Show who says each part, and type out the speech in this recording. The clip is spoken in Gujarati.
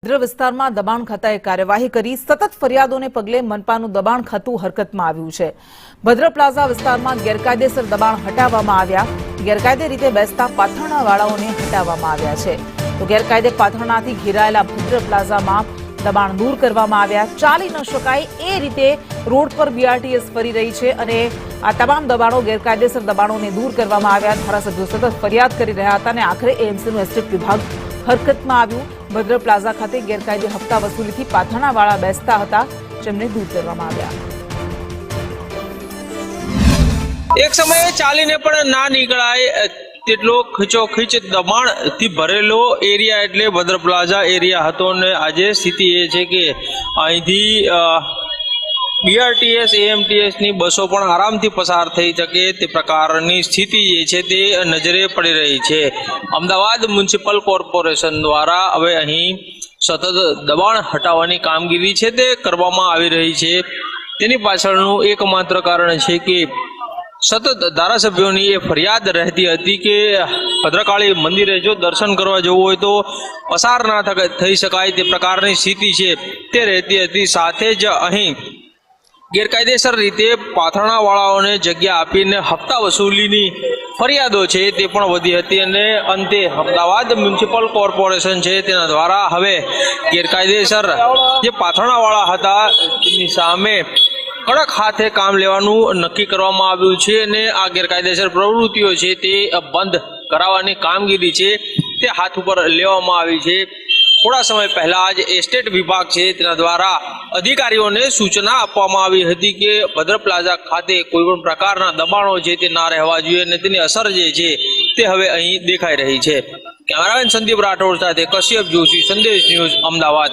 Speaker 1: ભદ્ર વિસ્તારમાં દબાણ ખાતાએ કાર્યવાહી કરી સતત ફરિયાદોને પગલે મનપાનું દબાણ ખાતું હરકતમાં આવ્યું છે। ભદ્ર પ્લાઝા વિસ્તારમાં ગેરકાયદેસર દબાણ હટાવવામાં આવ્યા। ગેરકાયદે રીતે બેસતા પાથરણાવાળાઓને હટાવવામાં આવ્યા છે। તો ગેરકાયદે પાથરણાથી ઘેરાયેલા ભદ્ર પ્લાઝામાં દબાણ દૂર કરવામાં આવ્યા। ચાલી ન શકાય એ રીતે રોડ પર બીઆરટીએસ ફરી રહી છે અને આ તમામ દબાણો ગેરકાયદેસર દબાણોને દૂર કરવામાં આવ્યા। ધારાસભ્યો સતત ફરિયાદ કરી રહ્યા હતા અને આખરે એએમસીનું એસ્ટેટ વિભાગ હરકતમાં આવ્યું। ભદ્ર પ્લાઝા ખાતે ગેરકાયદે હપ્તા વસૂલીથી પાથરણાવાળા બેસતા હતા, જેમને દૂર કરવામાં આવ્યા।
Speaker 2: એક સમયે ચાલીને પણ ના નીકળાય તેટલો ખીચોખીચ દબાણથી ભરેલો એરિયા એટલે ભદ્ર પ્લાઝા એરિયા હતો અને આજે સ્થિતિ એ છે કે અહીંથી બીઆરટીએસ એએમટીએસ ની બસો પણ આરામથી પસાર થઈ શકે તે પ્રકારની સ્થિતિ જે છે તે નજરે પડી રહી છે। અમદાવાદ મ્યુનિસિપલ કોર્પોરેશન દ્વારા હવે અહીં સતત દબાણ હટાવવાની કામગીરી છે તે કરવામાં આવી રહી છે। તેની પાછળનું એકમાત્ર કારણ છે કે સતત ધારાસભ્યોની એ ફરિયાદ રહેતી હતી કે ભદ્રકાળી મંદિરે જો દર્શન કરવા જવું હોય તો પસાર ના થઈ શકાય તે પ્રકારની સ્થિતિ છે તે રહેતી હતી। સાથે જ અહીં ગેરકાયદેસર રીતે પાથરણાવાળાઓને જગ્યા આપીને હપ્તા વસૂલીની ફરિયાદો છે તે પણ વધી હતી અને અંતે અમદાવાદ મ્યુનિસિપલ કોર્પોરેશન છે તેના દ્વારા હવે ગેરકાયદેસર જે પાથરણાવાળા હતા તેની સામે કડક હાથે કામ લેવાનું નક્કી કરવામાં આવ્યું છે અને આ ગેરકાયદેસર પ્રવૃત્તિઓ છે તે બંધ કરાવવાની કામગીરી છે તે હાથ ઉપર લેવામાં આવી છે। થોડા સમય પહેલા જ એસ્ટેટ વિભાગ છે તેના દ્વારા અધિકારીઓને સૂચના આપવામાં આવી હતી કે ભદ્ર પ્લાઝા ખાતે કોઈ પણ પ્રકારના દબાણો છે તે ના રહેવા જોઈએ અને તેની અસર જે છે તે હવે અહીં દેખાઈ રહી છે। કેમેરામેન સંદીપ રાઠોડ સાથે કશ્યપ જોશી, સંદેશ ન્યૂઝ, અમદાવાદ।